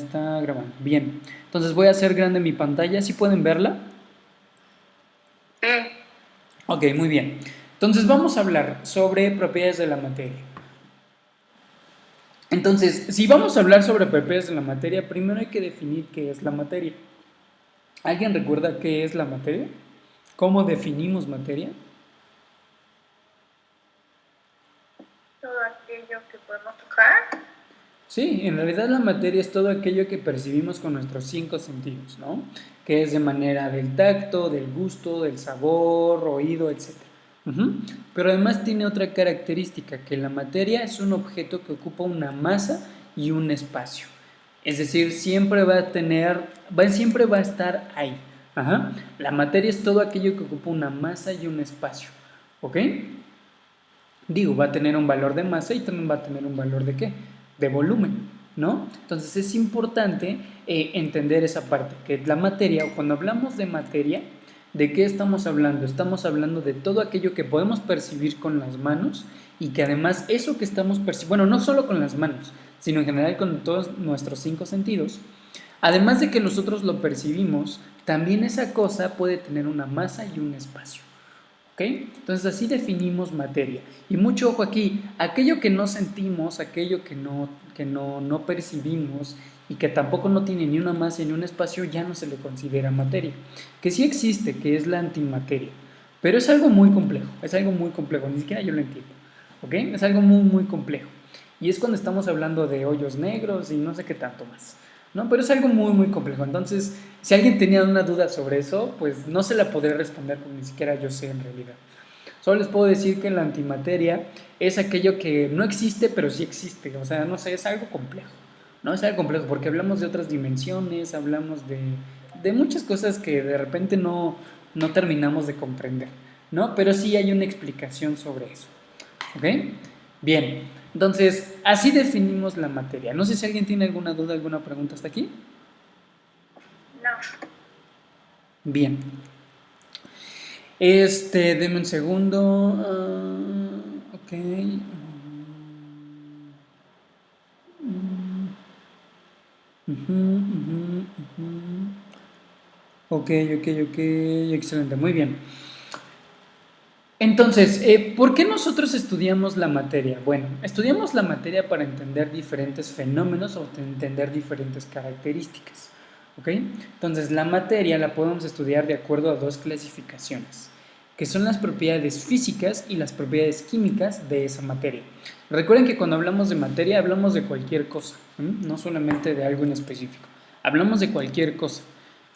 Está grabando. Bien. Entonces voy a hacer grande mi pantalla. ¿Sí pueden verla? Sí. Ok, muy bien. Entonces vamos a hablar sobre propiedades de la materia. Entonces, si vamos a hablar sobre propiedades de la materia, primero hay que definir qué es la materia. ¿Alguien recuerda qué es la materia? ¿Cómo definimos materia? Todo aquello que podemos tocar. Sí, en realidad la materia es todo aquello que percibimos con nuestros cinco sentidos, ¿no? Que es de manera del tacto, del gusto, del sabor, oído, etc. Pero además tiene otra característica, que la materia es un objeto que ocupa una masa y un espacio. Es decir, siempre va a tener, siempre va a estar ahí. Ajá. La materia es todo aquello que ocupa una masa y un espacio. ¿Ok? Digo, va a tener un valor de masa y también va a tener un valor de ¿qué? De volumen, ¿no? Entonces es importante entender esa parte, que la materia, o cuando hablamos de materia, ¿de qué estamos hablando? Estamos hablando de todo aquello que podemos percibir con las manos y que además eso que estamos percibiendo, bueno, no solo con las manos, sino en general con todos nuestros cinco sentidos, además de que nosotros lo percibimos, también esa cosa puede tener una masa y un espacio. ¿Ok? Entonces así definimos materia. Y mucho ojo aquí, aquello que no sentimos, aquello que no percibimos y que tampoco no tiene ni una masa ni un espacio, ya no se le considera materia. Que sí existe, que es la antimateria. Pero es algo muy complejo, ni siquiera yo lo entiendo. ¿Ok? Es algo muy, muy complejo. Y es cuando estamos hablando de hoyos negros y no sé qué tanto más. ¿No? Pero es algo muy, muy complejo. Entonces, si alguien tenía una duda sobre eso, pues no se la podré responder porque ni siquiera yo sé en realidad. Solo les puedo decir que la antimateria es aquello que no existe, pero sí existe. O sea, no sé, es algo complejo. No es algo complejo porque hablamos de otras dimensiones, hablamos de muchas cosas que de repente no terminamos de comprender, ¿no? Pero sí hay una explicación sobre eso. ¿Ok? Bien, entonces así definimos la materia. No sé si alguien tiene alguna duda, alguna pregunta hasta aquí. No. Bien. Deme un segundo. Ok. Ok, ok. Excelente, muy bien. Entonces, ¿por qué nosotros estudiamos la materia? Bueno, estudiamos la materia para entender diferentes fenómenos o entender diferentes características. ¿Ok? Entonces, la materia la podemos estudiar de acuerdo a dos clasificaciones, que son las propiedades físicas y las propiedades químicas de esa materia. Recuerden que cuando hablamos de materia hablamos de cualquier cosa, no solamente de algo en específico. Hablamos de cualquier cosa.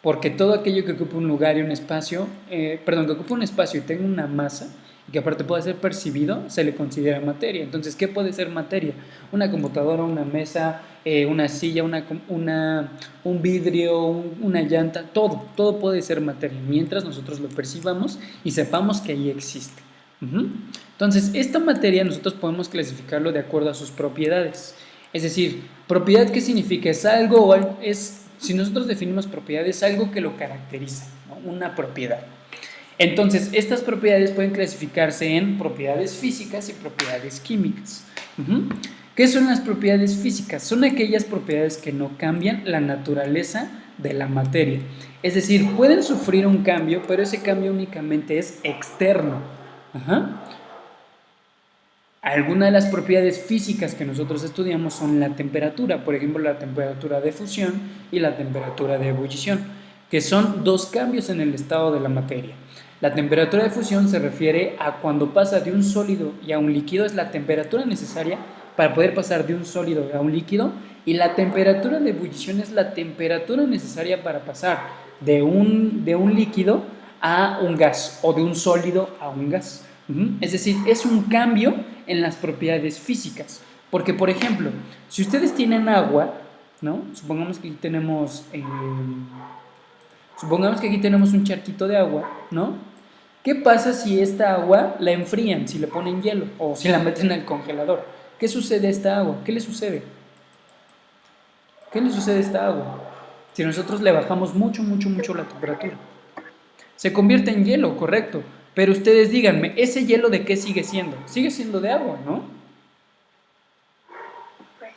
Porque todo aquello que ocupa un lugar y un espacio, que ocupa un espacio y tenga una masa, y que aparte pueda ser percibido, se le considera materia. Entonces, ¿qué puede ser materia? Una computadora, una mesa, una silla, un vidrio, una llanta, todo puede ser materia, mientras nosotros lo percibamos y sepamos que ahí existe. Entonces, esta materia nosotros podemos clasificarlo de acuerdo a sus propiedades. Es decir, propiedad, ¿qué significa? Es algo, si nosotros definimos propiedad, es algo que lo caracteriza, ¿no? Una propiedad. Entonces, estas propiedades pueden clasificarse en propiedades físicas y propiedades químicas. ¿Qué son las propiedades físicas? Son aquellas propiedades que no cambian la naturaleza de la materia. Es decir, pueden sufrir un cambio, pero ese cambio únicamente es externo. Ajá. Algunas de las propiedades físicas que nosotros estudiamos son la temperatura, por ejemplo, la temperatura de fusión y la temperatura de ebullición, que son dos cambios en el estado de la materia. La temperatura de fusión se refiere a cuando pasa de un sólido y a un líquido, es la temperatura necesaria para poder pasar de un sólido a un líquido, y la temperatura de ebullición es la temperatura necesaria para pasar de un líquido a un gas o de un sólido a un gas. Es decir, es un cambio en las propiedades físicas. Porque, por ejemplo, si ustedes tienen agua, ¿no? Supongamos que aquí tenemos un charquito de agua, ¿no? ¿Qué pasa si esta agua la enfrían, si le ponen hielo o si la meten al congelador? ¿Qué sucede a esta agua? ¿Qué le sucede? ¿Qué le sucede a esta agua? Si nosotros le bajamos mucho la temperatura. Se convierte en hielo, correcto. Pero ustedes díganme, ¿ese hielo de qué sigue siendo? Sigue siendo de agua, ¿no? Pues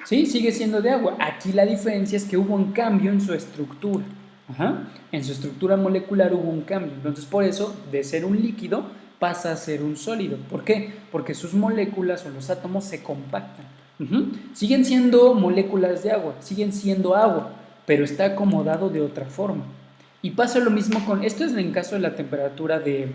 sí. ¿Sí? Sigue siendo de agua. Aquí la diferencia es que hubo un cambio en su estructura. Ajá. En su estructura molecular hubo un cambio. Entonces, por eso, de ser un líquido, pasa a ser un sólido. ¿Por qué? Porque sus moléculas o los átomos se compactan. Siguen siendo moléculas de agua, siguen siendo agua, pero está acomodado de otra forma. Y pasa lo mismo con, esto es en caso de la temperatura que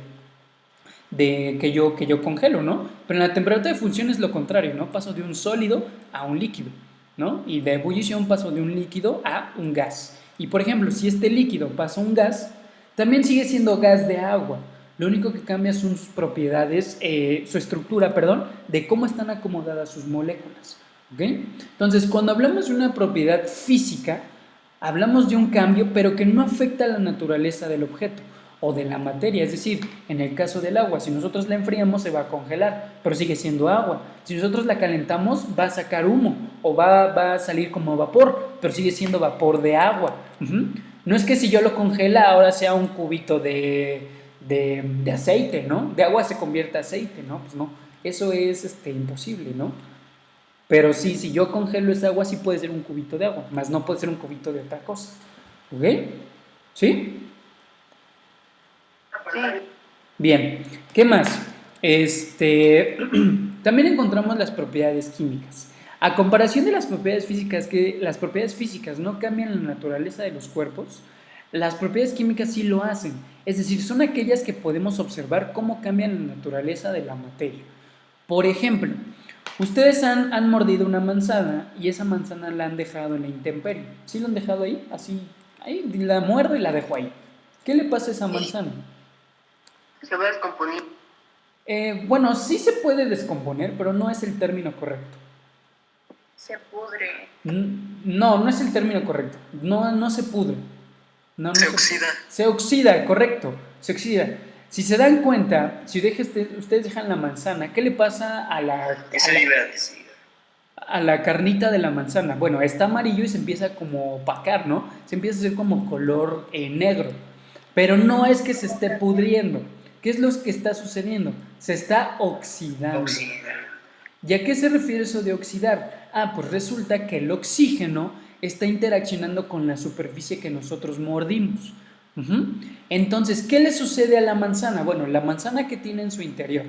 yo congelo, ¿no? Pero en la temperatura de fusión es lo contrario, ¿no? Paso de un sólido a un líquido, ¿no? Y de ebullición paso de un líquido a un gas. Y por ejemplo, si este líquido pasa a un gas, también sigue siendo gas de agua. Lo único que cambia son sus propiedades, su estructura, perdón, de cómo están acomodadas sus moléculas. ¿Ok? Entonces, cuando hablamos de una propiedad física, hablamos de un cambio, pero que no afecta a la naturaleza del objeto o de la materia. Es decir, en el caso del agua, si nosotros la enfriamos se va a congelar, pero sigue siendo agua. Si nosotros la calentamos va a sacar humo o va a salir como vapor, pero sigue siendo vapor de agua. No es que si yo lo congela ahora sea un cubito de aceite, ¿no? De agua se convierte a aceite, ¿no? Pues no, eso es imposible, ¿no? Pero sí, si yo congelo esa agua, sí puede ser un cubito de agua, más no puede ser un cubito de otra cosa. ¿Ok? ¿Sí? Sí. Bien, ¿qué más? También encontramos las propiedades químicas. A comparación de las propiedades físicas, que las propiedades físicas no cambian la naturaleza de los cuerpos, las propiedades químicas sí lo hacen. Es decir, son aquellas que podemos observar cómo cambian la naturaleza de la materia. Por ejemplo, ustedes han mordido una manzana y esa manzana la han dejado en la intemperie. ¿Sí la han dejado ahí? Así, ahí la muerdo y la dejo ahí. ¿Qué le pasa a esa manzana? Se va a descomponer. Bueno, sí se puede descomponer, pero no es el término correcto. Se pudre. No, no es el término correcto. No se pudre. No se oxida. Se oxida, correcto. Se oxida. Si se dan cuenta, si ustedes dejan la manzana, ¿qué le pasa a la carnita de la manzana? Bueno, está amarillo y se empieza como a opacar, ¿no? Se empieza a hacer como color negro. Pero no es que se esté pudriendo. ¿Qué es lo que está sucediendo? Se está oxidando. ¿Y a qué se refiere eso de oxidar? Pues resulta que el oxígeno está interaccionando con la superficie que nosotros mordimos. Entonces, ¿qué le sucede a la manzana? Bueno, la manzana que tiene en su interior.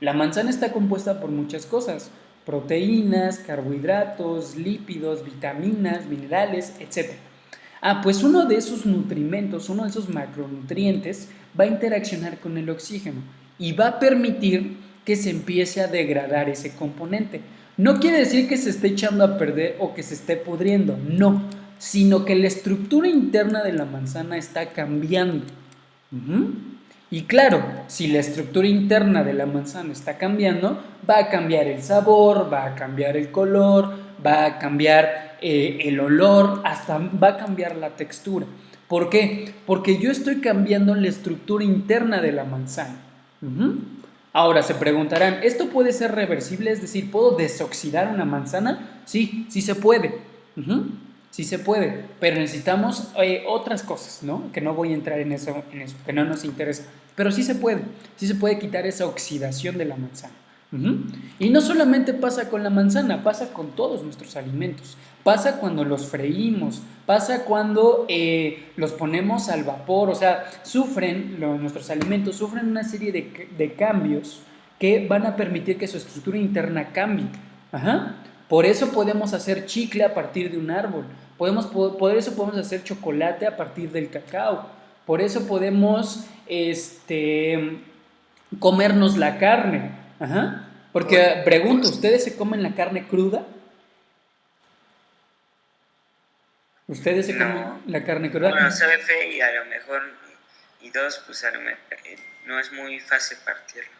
La manzana está compuesta por muchas cosas: proteínas, carbohidratos, lípidos, vitaminas, minerales, etc. Pues uno de esos nutrimentos, uno de esos macronutrientes va a interaccionar con el oxígeno y va a permitir que se empiece a degradar ese componente. No quiere decir que se esté echando a perder o que se esté pudriendo, no, sino que la estructura interna de la manzana está cambiando. Y claro, si la estructura interna de la manzana está cambiando, va a cambiar el sabor, va a cambiar el color, va a cambiar el olor, hasta va a cambiar la textura. ¿Por qué? Porque yo estoy cambiando la estructura interna de la manzana. Ahora se preguntarán, ¿esto puede ser reversible? Es decir, ¿puedo desoxidar una manzana? Sí, sí se puede. Sí se puede, pero necesitamos otras cosas, ¿no? Que no voy a entrar en eso, que no nos interesa. Pero sí se puede quitar esa oxidación de la manzana. Y no solamente pasa con la manzana, pasa con todos nuestros alimentos. Pasa cuando los freímos, pasa cuando los ponemos al vapor, o sea, nuestros alimentos sufren una serie de cambios que van a permitir que su estructura interna cambie. Por eso podemos hacer chicle a partir de un árbol, por eso podemos hacer chocolate a partir del cacao, por eso podemos comernos la carne. Porque pregunto, ¿ustedes se comen la carne cruda? ¿Ustedes se comen la carne cruda? Bueno, sabe feo y a lo mejor, y dos, pues a lo mejor no es muy fácil partirlo.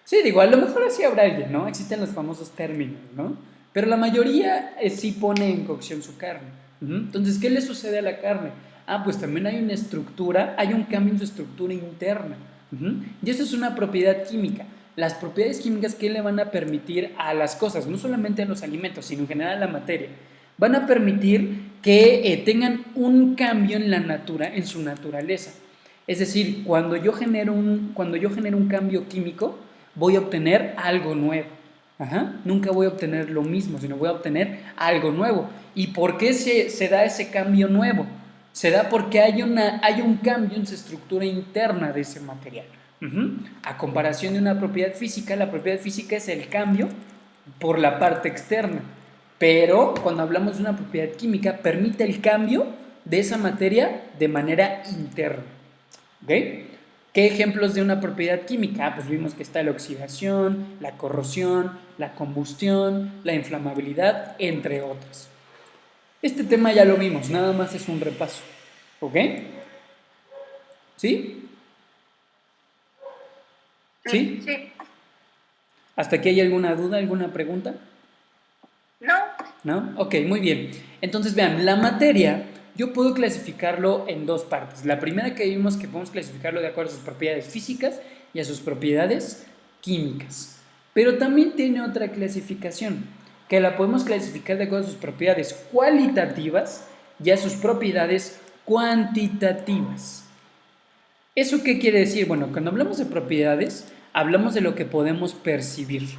Sí, digo, a lo mejor así habrá alguien, ¿no? Existen los famosos términos, ¿no? Pero la mayoría sí pone en cocción su carne. Entonces, ¿qué le sucede a la carne? Pues también hay una estructura, hay un cambio en su estructura interna. Y eso es una propiedad química. Las propiedades químicas que le van a permitir a las cosas, no solamente a los alimentos, sino en general a la materia, van a permitir que tengan un cambio en su naturaleza. Es decir, cuando yo genero un cambio químico, voy a obtener algo nuevo. Ajá, nunca voy a obtener lo mismo, sino voy a obtener algo nuevo. ¿Y por qué se da ese cambio nuevo? Se da porque hay un cambio en su estructura interna de ese material. A comparación de una propiedad física, la propiedad física es el cambio por la parte externa. Pero cuando hablamos de una propiedad química, permite el cambio de esa materia de manera interna. ¿Ok? ¿Qué ejemplos de una propiedad química? Pues vimos que está la oxidación, la corrosión, la combustión, la inflamabilidad, entre otras. Este tema ya lo vimos, nada más es un repaso. ¿Ok? ¿Sí? ¿Sí? Sí. ¿Hasta aquí hay alguna duda, alguna pregunta? No. ¿No? Ok, muy bien. Entonces vean, la materia yo puedo clasificarlo en dos partes. La primera que vimos que podemos clasificarlo de acuerdo a sus propiedades físicas y a sus propiedades químicas. Pero también tiene otra clasificación, que la podemos clasificar de acuerdo a sus propiedades cualitativas y a sus propiedades cuantitativas. ¿Eso qué quiere decir? Bueno, cuando hablamos de propiedades, hablamos de lo que podemos percibir.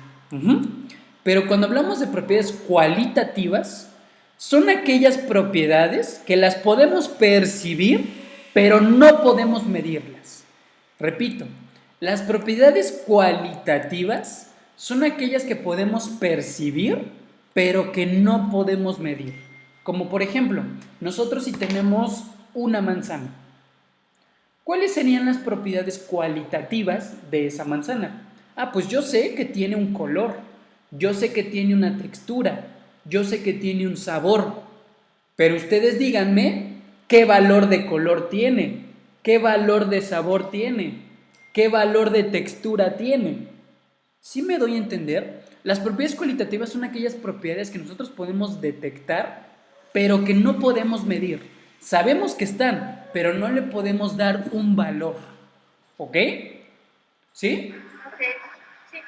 Pero cuando hablamos de propiedades cualitativas, son aquellas propiedades que las podemos percibir, pero no podemos medirlas. Repito, las propiedades cualitativas son aquellas que podemos percibir, pero que no podemos medir. Como por ejemplo, nosotros si tenemos una manzana, ¿cuáles serían las propiedades cualitativas de esa manzana? Ah, pues yo sé que tiene un color, yo sé que tiene una textura, yo sé que tiene un sabor, pero ustedes díganme qué valor de color tiene, qué valor de sabor tiene, qué valor de textura tiene. ¿Sí me doy a entender? Las propiedades cualitativas son aquellas propiedades que nosotros podemos detectar, pero que no podemos medir. Sabemos que están, pero no le podemos dar un valor. ¿Ok? ¿Sí? Ok. Sí.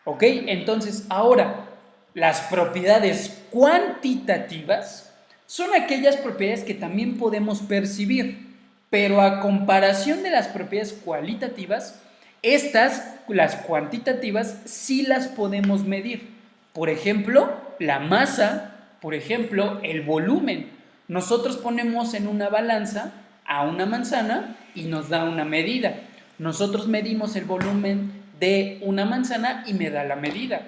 ¿Ok? Entonces, ahora, las propiedades cuantitativas son aquellas propiedades que también podemos percibir, pero a comparación de las propiedades cualitativas, estas, las cuantitativas, sí las podemos medir. Por ejemplo, la masa, por ejemplo, el volumen. Nosotros ponemos en una balanza a una manzana y nos da una medida. Nosotros medimos el volumen de una manzana y me da la medida.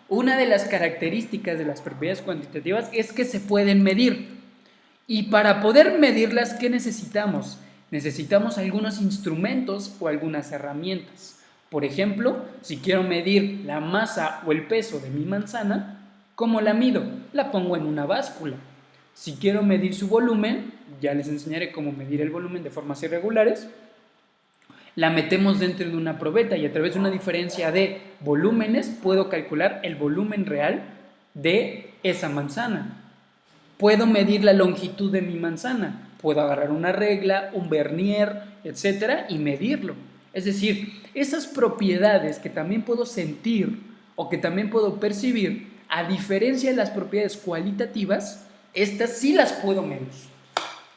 Una de las características de las propiedades cuantitativas es que se pueden medir. Y para poder medirlas, ¿qué necesitamos? Necesitamos algunos instrumentos o algunas herramientas. Por ejemplo, si quiero medir la masa o el peso de mi manzana, ¿cómo la mido? La pongo en una báscula. Si quiero medir su volumen, ya les enseñaré cómo medir el volumen de formas irregulares, la metemos dentro de una probeta y a través de una diferencia de volúmenes puedo calcular el volumen real de esa manzana. Puedo medir la longitud de mi manzana, puedo agarrar una regla, un vernier, etcétera, y medirlo. Es decir, esas propiedades que también puedo sentir o que también puedo percibir, a diferencia de las propiedades cualitativas, estas sí las puedo medir.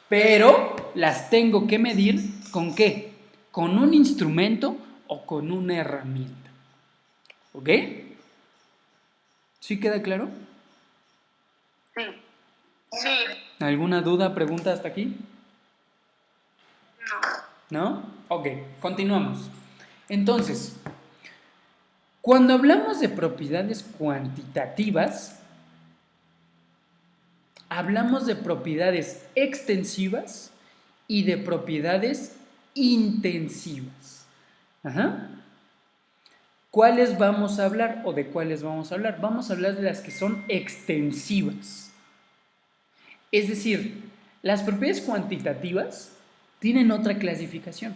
Pero las tengo que medir ¿con qué? ¿Con un instrumento o con una herramienta? ¿Ok? ¿Sí queda claro? Sí. Sí. ¿Alguna duda, pregunta hasta aquí? No. ¿No? Ok, continuamos. Entonces, cuando hablamos de propiedades cuantitativas, hablamos de propiedades extensivas y de propiedades intensivas. Ajá. ¿Cuáles vamos a hablar o de cuáles vamos a hablar? Vamos a hablar de las que son extensivas. Es decir, las propiedades cuantitativas tienen otra clasificación,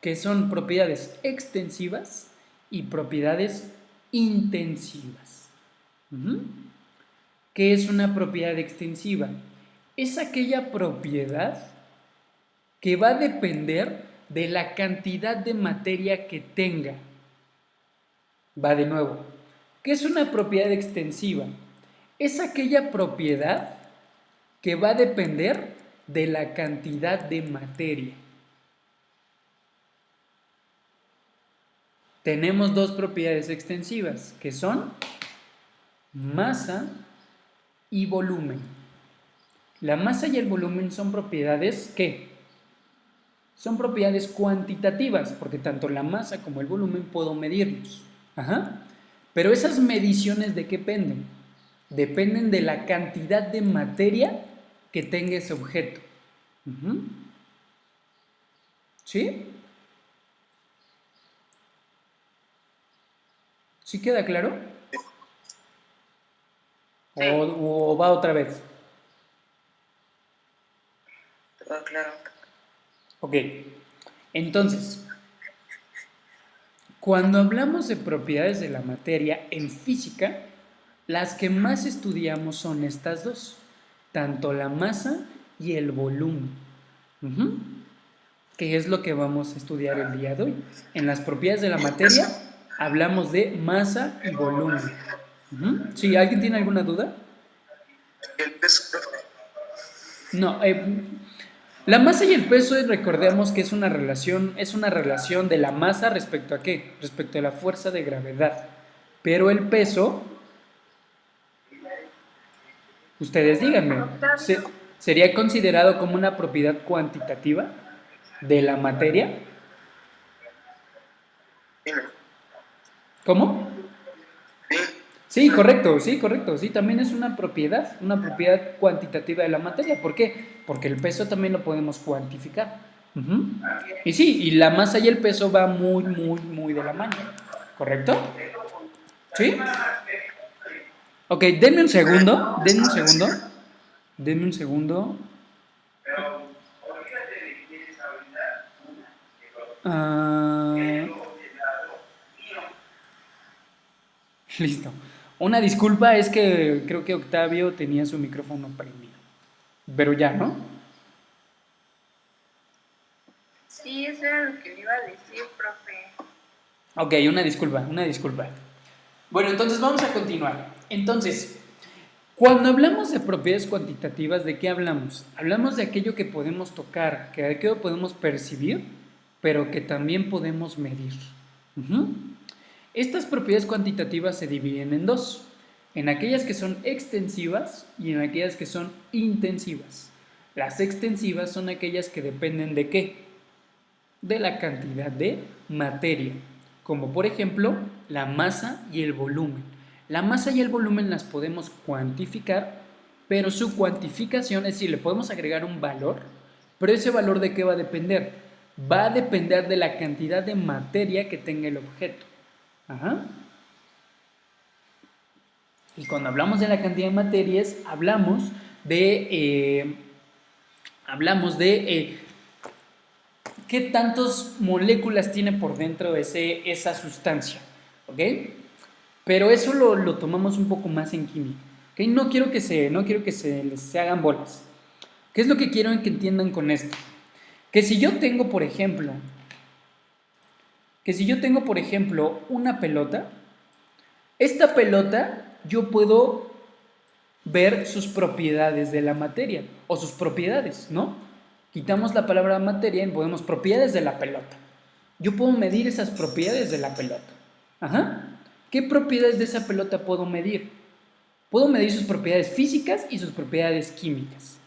que son propiedades extensivas y propiedades intensivas. ¿Qué es una propiedad extensiva? Es aquella propiedad que va a depender de la cantidad de materia que tenga. Va de nuevo. ¿Qué es una propiedad extensiva? Es aquella propiedad que va a depender de la cantidad de materia. tenemos dos propiedades extensivas, que son masa y volumen. La masa y el volumen son propiedades, ¿qué? Son propiedades cuantitativas, porque tanto la masa como el volumen puedo medirlos. Ajá. Pero esas mediciones, ¿de qué dependen? Dependen de la cantidad de materia que tenga ese objeto. ¿Sí? ¿Sí queda claro? Sí. ¿O va otra vez? Todo claro. Ok. Entonces, cuando hablamos de propiedades de la materia en física, las que más estudiamos son estas dos, tanto la masa y el volumen, que es lo que vamos a estudiar el día de hoy. En las propiedades de la materia hablamos de masa y volumen. ¿Sí? ¿Alguien tiene alguna duda? El peso, profe. No, la masa y el peso, recordemos que es una relación de la masa respecto a qué, respecto a la fuerza de gravedad. Pero el peso, ustedes díganme, ¿sería considerado como una propiedad cuantitativa de la materia? Sí, no. ¿Cómo? Sí, correcto, sí, también es una propiedad cuantitativa de la materia. ¿Por qué? Porque el peso también lo podemos cuantificar. Y sí, y la masa y el peso va muy, muy, muy de la mano, ¿correcto? ¿Sí? Ok, denme un segundo. Ah, listo. Una disculpa, es que creo que Octavio tenía su micrófono prendido. Pero ya, ¿no? Sí, eso era lo que le iba a decir, profe. Ok, una disculpa. Bueno, entonces vamos a continuar. Entonces, cuando hablamos de propiedades cuantitativas, ¿de qué hablamos? Hablamos de aquello que podemos tocar, que aquello podemos percibir, pero que también podemos medir. Estas propiedades cuantitativas se dividen en dos, en aquellas que son extensivas y en aquellas que son intensivas. Las extensivas son aquellas que dependen de ¿qué? De la cantidad de materia, como por ejemplo la masa y el volumen. La masa y el volumen las podemos cuantificar, pero su cuantificación, es decir, le podemos agregar un valor, pero ese valor ¿de qué va a depender? Va a depender de la cantidad de materia que tenga el objeto. Ajá. Y cuando hablamos de la cantidad de materias, hablamos de qué tantas moléculas tiene por dentro esa sustancia, ¿ok? Pero eso lo tomamos un poco más en química, ¿ok? No quiero que se les hagan bolas. ¿Qué es lo que quiero que entiendan con esto? Que si yo tengo, por ejemplo, una pelota, esta pelota yo puedo ver sus propiedades de la materia, o sus propiedades, ¿no? Quitamos la palabra materia y ponemos propiedades de la pelota. Yo puedo medir esas propiedades de la pelota. Ajá. ¿Qué propiedades de esa pelota puedo medir? Puedo medir sus propiedades físicas y sus propiedades químicas.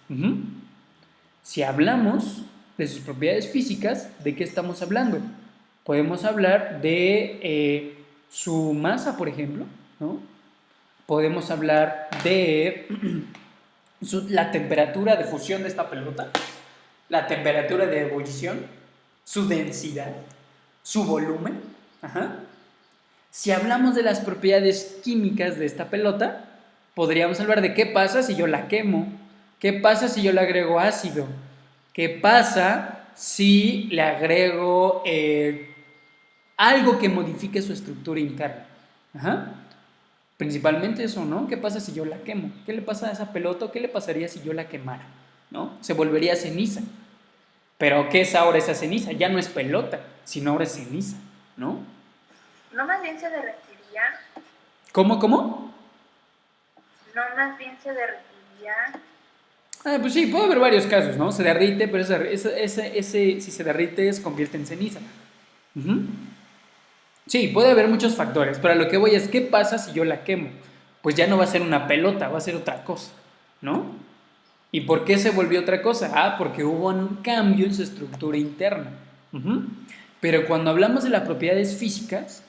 Si hablamos de sus propiedades físicas, ¿de qué estamos hablando? Podemos hablar de su masa, por ejemplo, ¿no? Podemos hablar de la temperatura de fusión de esta pelota, la temperatura de ebullición, su densidad, su volumen. Ajá. Si hablamos de las propiedades químicas de esta pelota, podríamos hablar de qué pasa si yo la quemo, qué pasa si yo le agrego ácido, qué pasa si le agrego algo que modifique su estructura interna. Ajá. Principalmente eso, ¿no? ¿Qué pasa si yo la quemo? ¿Qué le pasa a esa pelota? ¿Qué le pasaría si yo la quemara? ¿No? Se volvería ceniza. Pero ¿qué es ahora esa ceniza? Ya no es pelota, sino ahora es ceniza, ¿no? ¿No más bien se derretiría? ¿Cómo? ¿No más bien se derretiría? Pues sí, puede haber varios casos, ¿no? Se derrite, pero si se derrite se convierte en ceniza. Sí, puede haber muchos factores, pero a lo que voy es, ¿qué pasa si yo la quemo? Pues ya no va a ser una pelota, va a ser otra cosa, ¿no? ¿Y por qué se volvió otra cosa? Ah, porque hubo un cambio en su estructura interna. Ujú. Pero cuando hablamos de las propiedades físicas,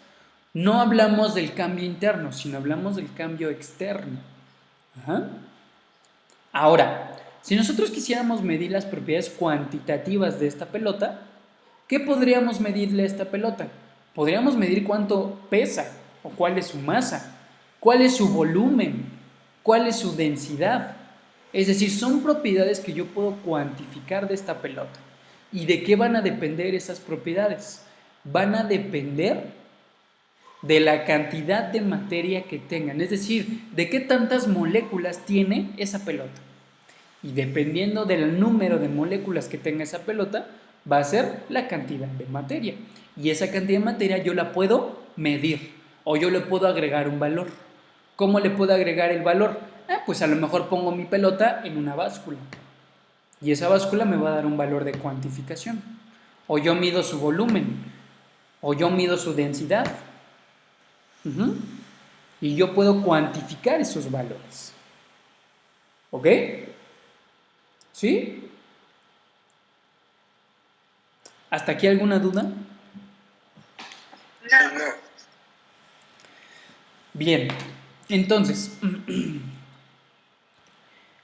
no hablamos del cambio interno, sino hablamos del cambio externo. Ajá. Ahora, si nosotros quisiéramos medir las propiedades cuantitativas de esta pelota, ¿qué podríamos medirle a esta pelota? Podríamos medir cuánto pesa, o cuál es su masa, cuál es su volumen, cuál es su densidad. Es decir, son propiedades que yo puedo cuantificar de esta pelota. ¿Y de qué van a depender esas propiedades? Van a depender de la cantidad de materia que tengan, es decir, de qué tantas moléculas tiene esa pelota. Y dependiendo del número de moléculas que tenga esa pelota, va a ser la cantidad de materia. Y esa cantidad de materia yo la puedo medir o yo le puedo agregar un valor. ¿Cómo le puedo agregar el valor? Pues a lo mejor pongo mi pelota en una báscula y esa báscula me va a dar un valor de cuantificación. O yo mido su volumen, o yo mido su densidad. Y yo puedo cuantificar esos valores. ¿Ok? ¿Sí? ¿Hasta aquí alguna duda? No. No. Bien, entonces,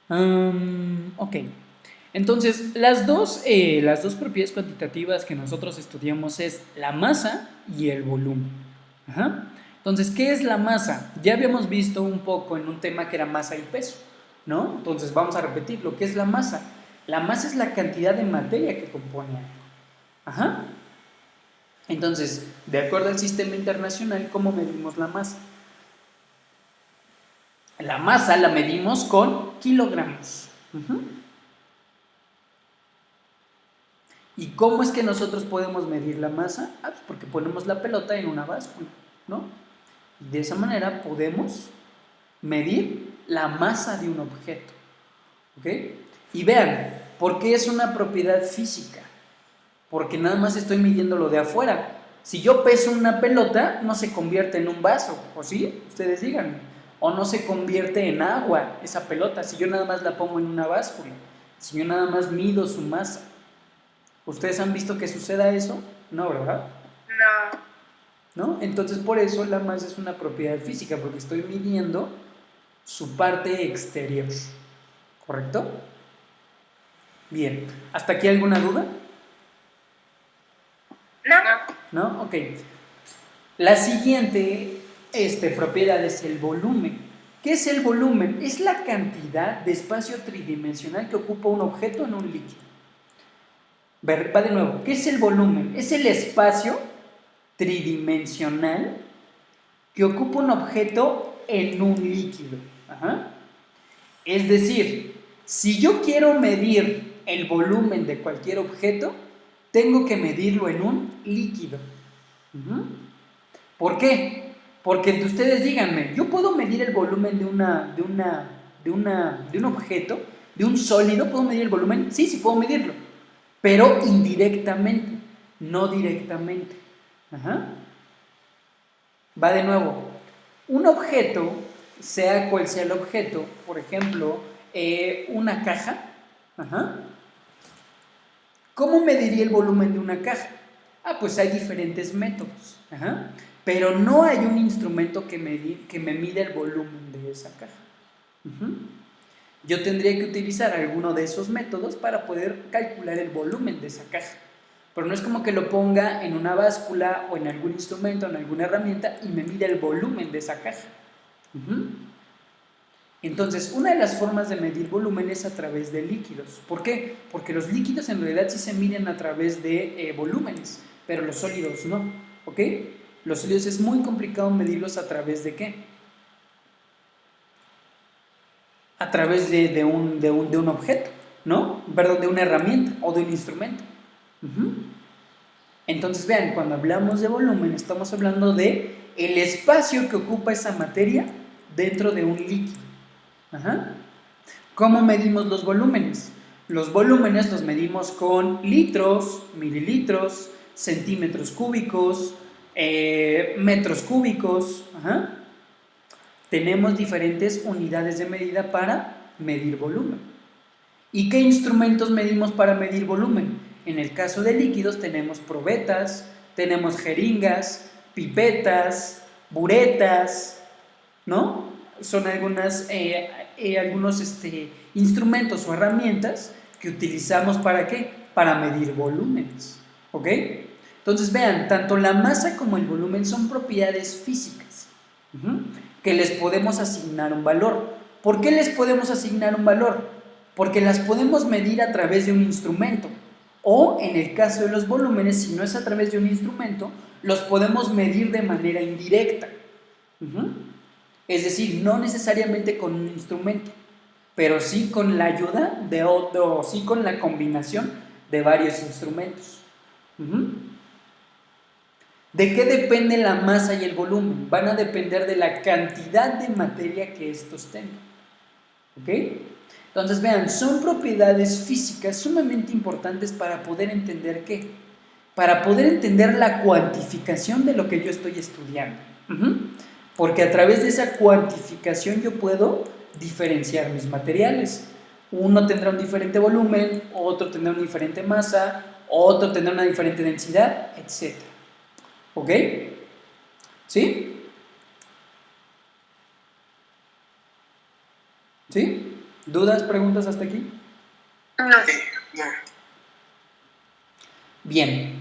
ok. Entonces, las dos propiedades cuantitativas que nosotros estudiamos es la masa y el volumen. Ajá. Entonces, ¿qué es la masa? Ya habíamos visto un poco en un tema que era masa y peso, ¿no? Entonces, vamos a repetir lo que es la masa. La masa es la cantidad de materia que compone algo. Ajá. Entonces, de acuerdo al sistema internacional, ¿cómo medimos la masa? La masa la medimos con kilogramos. ¿Y cómo es que nosotros podemos medir la masa? Pues porque ponemos la pelota en una báscula, ¿no? Y de esa manera podemos medir la masa de un objeto. ¿Ok? Y vean, ¿por qué es una propiedad física? Porque nada más estoy midiéndolo de afuera. Si yo peso una pelota, no se convierte en un vaso, ¿o sí? Ustedes díganme. O no se convierte en agua esa pelota si yo nada más la pongo en una báscula, si yo nada más mido su masa. ¿Ustedes han visto que suceda eso? No, ¿verdad? ¿No? Entonces por eso la masa es una propiedad física, porque estoy midiendo su parte exterior. ¿Correcto? Bien. ¿Hasta aquí alguna duda? ¿No? Ok. La siguiente propiedad es el volumen. ¿Qué es el volumen? Es la cantidad de espacio tridimensional que ocupa un objeto en un líquido. Va de nuevo. ¿Qué es el volumen? Es el espacio tridimensional que ocupa un objeto en un líquido. Ajá. Es decir, si yo quiero medir el volumen de cualquier objeto, tengo que medirlo en un líquido. ¿Por qué? Porque ustedes díganme, ¿yo puedo medir el volumen de un objeto, de un sólido? ¿Puedo medir el volumen? Sí, sí puedo medirlo, pero indirectamente, no directamente. Ajá. Va de nuevo. Un objeto, sea cual sea el objeto, por ejemplo, una caja. Ajá. ¿Cómo mediría el volumen de una caja? Pues hay diferentes métodos. Ajá. Pero no hay un instrumento que me mida el volumen de esa caja. Yo tendría que utilizar alguno de esos métodos para poder calcular el volumen de esa caja. Pero no es como que lo ponga en una báscula o en algún instrumento, en alguna herramienta y me mida el volumen de esa caja. Entonces, una de las formas de medir volumen es a través de líquidos. ¿Por qué? Porque los líquidos en realidad sí se miden a través de volúmenes, pero los sólidos no. ¿Ok? Los sólidos es muy complicado medirlos a través de ¿qué? A través de un objeto, ¿no? Perdón, de una herramienta o de un instrumento. Entonces, vean, cuando hablamos de volumen, estamos hablando de el espacio que ocupa esa materia dentro de un líquido. Ajá. ¿Cómo medimos los volúmenes? Los volúmenes los medimos con litros, mililitros, centímetros cúbicos, metros cúbicos. Ajá. Tenemos diferentes unidades de medida para medir volumen. ¿Y qué instrumentos medimos para medir volumen? En el caso de líquidos tenemos probetas, tenemos jeringas, pipetas, buretas, ¿no? Son algunos instrumentos o herramientas que utilizamos ¿para qué? Para medir volúmenes, ¿ok? Entonces vean, tanto la masa como el volumen son propiedades físicas, que les podemos asignar un valor. ¿Por qué les podemos asignar un valor? Porque las podemos medir a través de un instrumento, o en el caso de los volúmenes, si no es a través de un instrumento, los podemos medir de manera indirecta. Es decir, no necesariamente con un instrumento, pero sí con la ayuda de otro, sí con la combinación de varios instrumentos. ¿De qué depende la masa y el volumen? Van a depender de la cantidad de materia que estos tengan. ¿Ok? Entonces vean, son propiedades físicas sumamente importantes para poder entender ¿qué? Para poder entender la cuantificación de lo que yo estoy estudiando. Porque a través de esa cuantificación yo puedo diferenciar mis materiales. Uno tendrá un diferente volumen, otro tendrá una diferente masa, otro tendrá una diferente densidad, etc. ¿Ok? ¿Sí? ¿Sí? ¿Dudas, preguntas hasta aquí? No. No. Bien.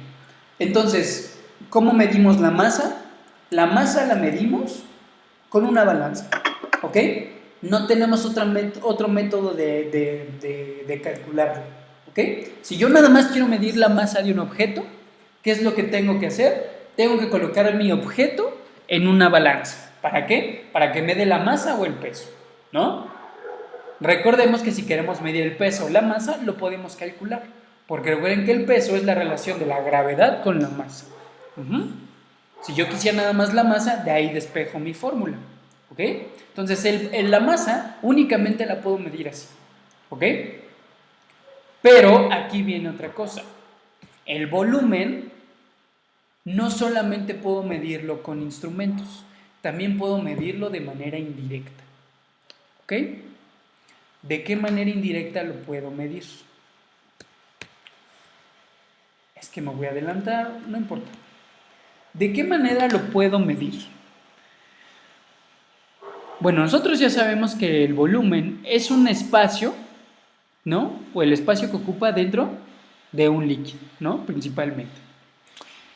Entonces, ¿cómo medimos la masa? La masa la medimos con una balanza, ¿ok? No tenemos otro método de calcularlo, ¿ok? Si yo nada más quiero medir la masa de un objeto, ¿qué es lo que tengo que hacer? Tengo que colocar mi objeto en una balanza. ¿Para qué? Para que me dé la masa o el peso, ¿no? Recordemos que si queremos medir el peso o la masa, lo podemos calcular, porque recuerden que el peso es la relación de la gravedad con la masa. Si yo quisiera nada más la masa, de ahí despejo mi fórmula, ¿ok? Entonces la masa únicamente la puedo medir así, ¿ok? Pero aquí viene otra cosa. El volumen no solamente puedo medirlo con instrumentos, también puedo medirlo de manera indirecta, ¿ok? ¿De qué manera indirecta lo puedo medir? Es que me voy a adelantar, no importa. ¿De qué manera lo puedo medir? Bueno, nosotros ya sabemos que el volumen es un espacio, ¿no? O el espacio que ocupa dentro de un líquido, ¿no? Principalmente.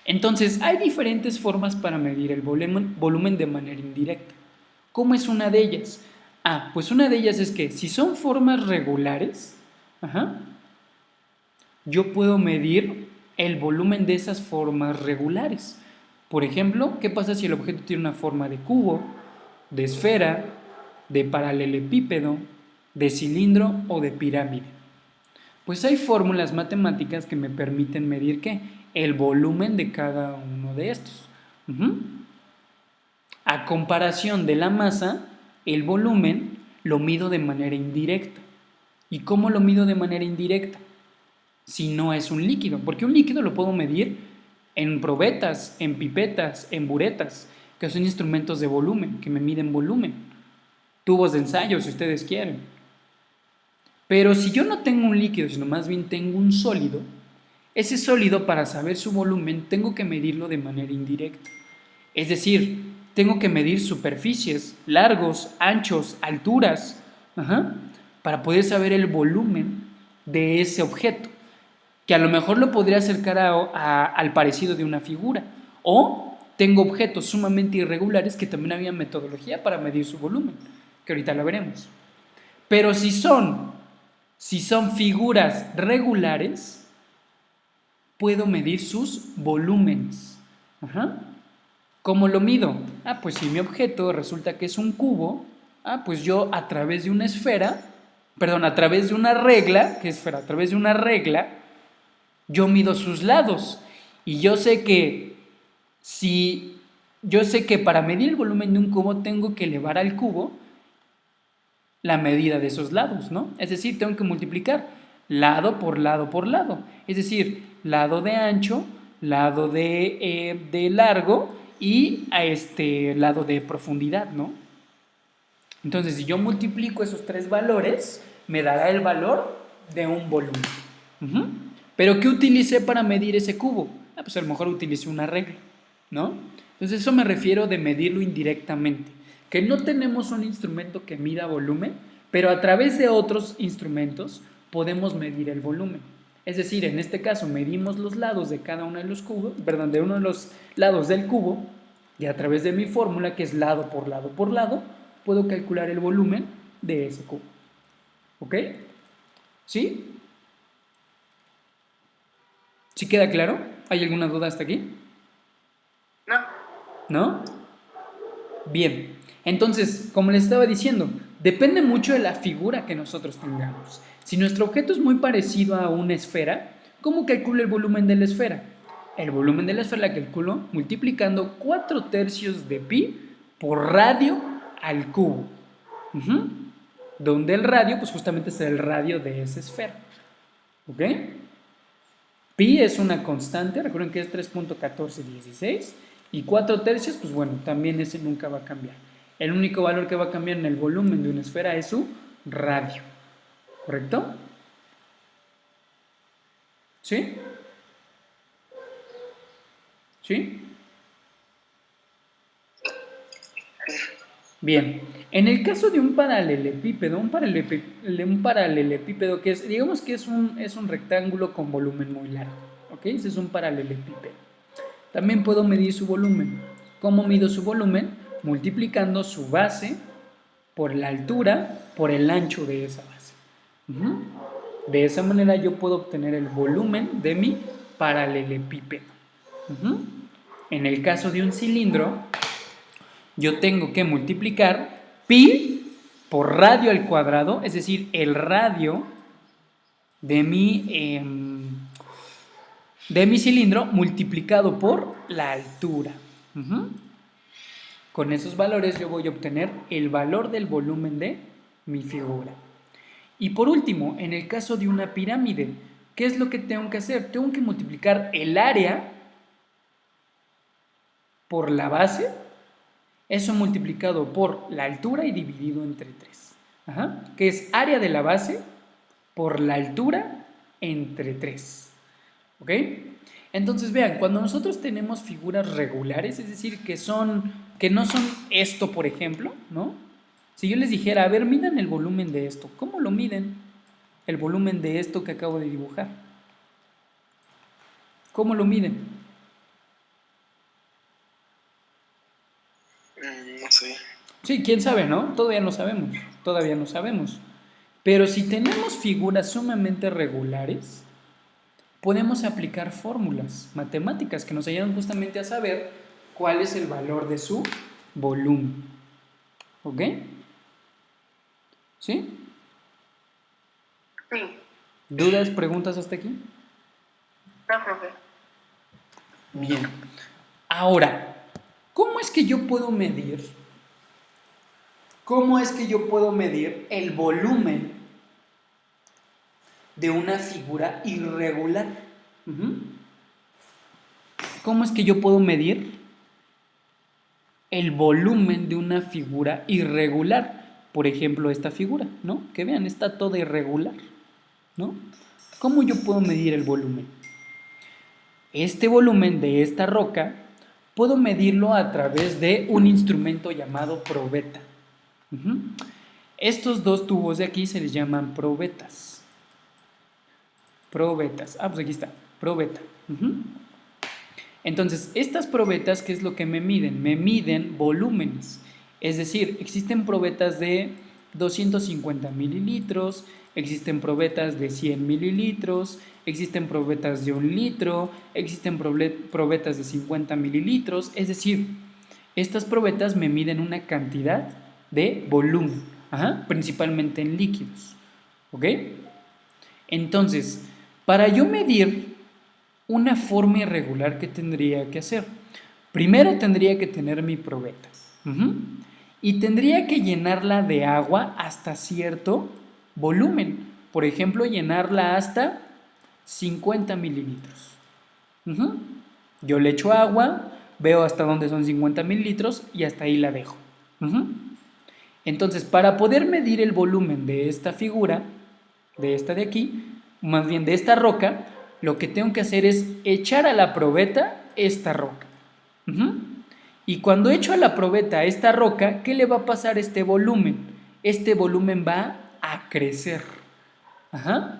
Entonces, hay diferentes formas para medir el volumen de manera indirecta. ¿Cómo es una de ellas? Pues una de ellas es que si son formas regulares, yo puedo medir el volumen de esas formas regulares. Por ejemplo, ¿qué pasa si el objeto tiene una forma de cubo, de esfera, de paralelepípedo, de cilindro o de pirámide? Pues hay fórmulas matemáticas que me permiten medir ¿qué? El volumen de cada uno de estos. A comparación de la masa, el volumen lo mido de manera indirecta. ¿Y cómo lo mido de manera indirecta? Si no es un líquido, porque un líquido lo puedo medir en probetas, en pipetas, en buretas, que son instrumentos de volumen, que me miden volumen. Tubos de ensayo, si ustedes quieren. Pero si yo no tengo un líquido, sino más bien tengo un sólido, ese sólido, para saber su volumen, tengo que medirlo de manera indirecta. Es decir, tengo que medir superficies, largos, anchos, alturas, para poder saber el volumen de ese objeto, que a lo mejor lo podría acercar al parecido de una figura. O tengo objetos sumamente irregulares que también había metodología para medir su volumen, que ahorita lo veremos. Pero si son figuras regulares, puedo medir sus volúmenes. ¿Cómo lo mido? Pues si mi objeto resulta que es un cubo, pues yo a través de una a través de una regla, a través de una regla, yo mido sus lados. Y yo sé que para medir el volumen de un cubo tengo que elevar al cubo la medida de esos lados, ¿no? Es decir, tengo que multiplicar lado por lado por lado. Es decir, lado de ancho lado de largo y a este lado de profundidad, ¿no? Entonces, si yo multiplico esos tres valores, me dará el valor de un volumen. Uh-huh. ¿Pero qué utilicé para medir ese cubo? Pues a lo mejor utilicé una regla, ¿no? Entonces, eso me refiero de medirlo indirectamente. Que no tenemos un instrumento que mida volumen, pero a través de otros instrumentos podemos medir el volumen. Es decir, en este caso medimos los lados de cada uno de los cubos, perdón, de uno de los lados del cubo, y a través de mi fórmula, que es lado por lado, puedo calcular el volumen de ese cubo. ¿Ok? ¿Sí? ¿Sí queda claro? ¿Hay alguna duda hasta aquí? No. ¿No? Bien. Entonces, como les estaba diciendo, depende mucho de la figura que nosotros tengamos. Si nuestro objeto es muy parecido a una esfera, ¿cómo calculo el volumen de la esfera? El volumen de la esfera la calculo multiplicando 4/3 de pi por radio al cubo. Uh-huh. Donde el radio, pues justamente será el radio de esa esfera. ¿Ok? Pi es una constante, recuerden que es 3.1416. Y 4/3, pues bueno, también ese nunca va a cambiar. El único valor que va a cambiar en el volumen de una esfera es su radio. ¿Correcto? ¿Sí? ¿Sí? Bien, en el caso de un paralelepípedo, un paralelepípedo que es, digamos que es un rectángulo con volumen muy largo, ¿ok? Ese es un paralelepípedo. También puedo medir su volumen. ¿Cómo mido su volumen? Multiplicando su base por la altura por el ancho de esa base. Uh-huh. De esa manera yo puedo obtener el volumen de mi paralelepípedo. Uh-huh. En el caso de un cilindro, yo tengo que multiplicar pi por radio al cuadrado, es decir, el radio de mi cilindro multiplicado por la altura. Uh-huh. Con esos valores yo voy a obtener el valor del volumen de mi figura. Y por último, en el caso de una pirámide, ¿qué es lo que tengo que hacer? Tengo que multiplicar el área por la base, eso multiplicado por la altura y dividido entre 3. Ajá. Que es área de la base por la altura entre 3. ¿Ok? Entonces vean, cuando nosotros tenemos figuras regulares, es decir, que no son esto, por ejemplo, ¿no? Si yo les dijera, a ver, midan el volumen de esto, ¿cómo lo miden? El volumen de esto que acabo de dibujar. ¿Cómo lo miden? No sé. Sí, quién sabe, ¿no? Todavía no sabemos. Pero si tenemos figuras sumamente regulares, podemos aplicar fórmulas matemáticas que nos ayudan justamente a saber cuál es el valor de su volumen. ¿Ok? ¿Sí? Sí. ¿Dudas, preguntas hasta aquí? No, profe. Bien. Ahora, ¿cómo es que yo puedo medir el volumen de una figura irregular? ¿Cómo es que yo puedo medir el volumen de una figura irregular? Por ejemplo, esta figura, ¿no? Que vean, está toda irregular, ¿no? ¿Cómo yo puedo medir el volumen? Este volumen de esta roca puedo medirlo a través de un instrumento llamado probeta. Estos dos tubos de aquí se les llaman probetas. Probetas. Pues aquí está, probeta. Entonces, estas probetas, ¿qué es lo que me miden? Me miden volúmenes. Es decir, existen probetas de 250 mililitros, existen probetas de 100 mililitros, existen probetas de 1 litro, existen probetas de 50 mililitros. Es decir, estas probetas me miden una cantidad de volumen, principalmente en líquidos. ¿Ok? Entonces, para yo medir una forma irregular, ¿qué tendría que hacer? Primero tendría que tener mi probeta. Y tendría que llenarla de agua hasta cierto volumen. Por ejemplo, llenarla hasta 50 mililitros. Yo le echo agua, veo hasta dónde son 50 mililitros y hasta ahí la dejo. Ujú. Entonces, para poder medir el volumen de esta figura, de esta de aquí, más bien de esta roca, lo que tengo que hacer es echar a la probeta esta roca. Ujú. Y cuando echo a la probeta esta roca, ¿qué le va a pasar a este volumen? Este volumen va a crecer. Ajá.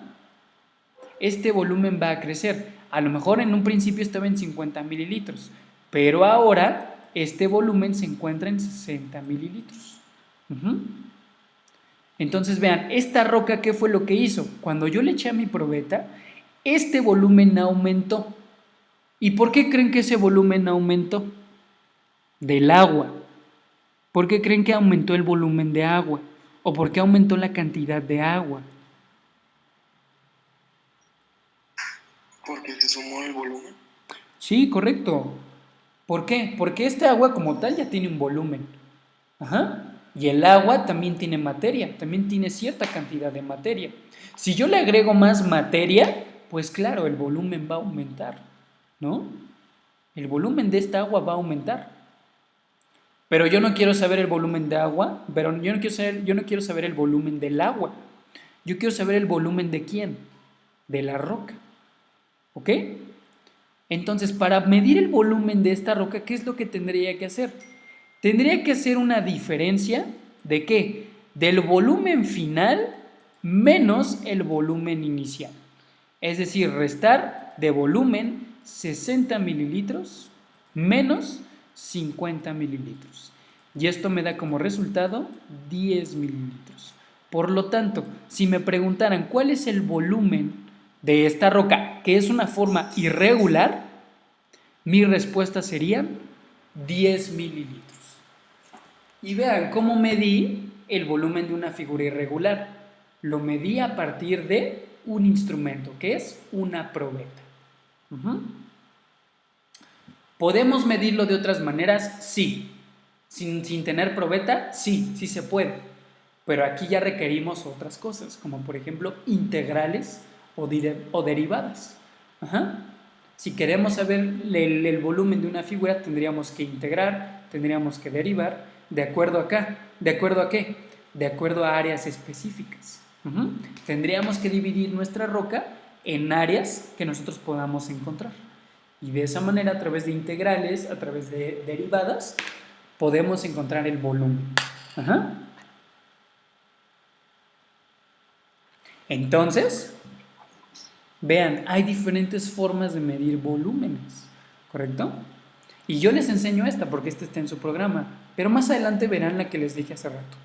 Este volumen va a crecer. A lo mejor en un principio estaba en 50 mililitros, pero ahora este volumen se encuentra en 60 mililitros. Ujú. Entonces vean, esta roca, ¿qué fue lo que hizo? Cuando yo le eché a mi probeta, este volumen aumentó. ¿Y por qué creen que ese volumen aumentó? Del agua. ¿Por qué creen que aumentó el volumen de agua? ¿O por qué aumentó la cantidad de agua? Porque se sumó el volumen. Sí, correcto. ¿Por qué? Porque este agua como tal ya tiene un volumen. Ajá. Y el agua también tiene materia, también tiene cierta cantidad de materia. Si yo le agrego más materia, pues claro, el volumen va a aumentar, ¿no? El volumen de esta agua va a aumentar. Pero yo no quiero saber el volumen de agua, pero yo no quiero saber el volumen del agua. Yo quiero saber el volumen de quién, de la roca. ¿Ok? Entonces, para medir el volumen de esta roca, ¿qué es lo que tendría que hacer? Tendría que hacer una diferencia de ¿qué? Del volumen final menos el volumen inicial. Es decir, restar de volumen 60 mililitros menos 50 mililitros. Y esto me da como resultado 10 mililitros. Por lo tanto, si me preguntaran cuál es el volumen de esta roca, que es una forma irregular, mi respuesta sería 10 mililitros. Y vean cómo medí el volumen de una figura irregular. Lo medí a partir de un instrumento, que es una probeta. ¿Podemos medirlo de otras maneras? Sí. Sin tener probeta, sí, sí se puede. Pero aquí ya requerimos otras cosas, como por ejemplo integrales o derivadas. Ajá. Si queremos saber el volumen de una figura, tendríamos que integrar, tendríamos que derivar, ¿de acuerdo acá? ¿De acuerdo a qué? De acuerdo a áreas específicas. Tendríamos que dividir nuestra roca en áreas que nosotros podamos encontrar. Y de esa manera, a través de integrales, a través de derivadas, podemos encontrar el volumen. Ajá. Entonces, vean, hay diferentes formas de medir volúmenes, ¿correcto? Y yo les enseño esta porque esta está en su programa, pero más adelante verán la que les dije hace rato,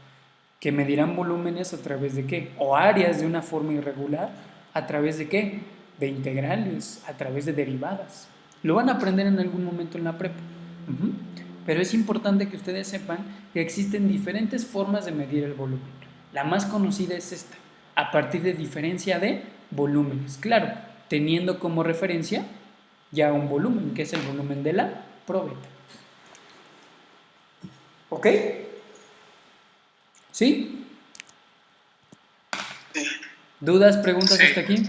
que medirán volúmenes a través de qué, o áreas de una forma irregular, a través de qué, de integrales, a través de derivadas. Lo van a aprender en algún momento en la prepa. Pero es importante que ustedes sepan que existen diferentes formas de medir el volumen. La más conocida es esta, a partir de diferencia de volúmenes. Claro, teniendo como referencia ya un volumen, que es el volumen de la probeta. ¿Ok? ¿Sí? Sí. ¿Dudas, preguntas Sí. hasta aquí?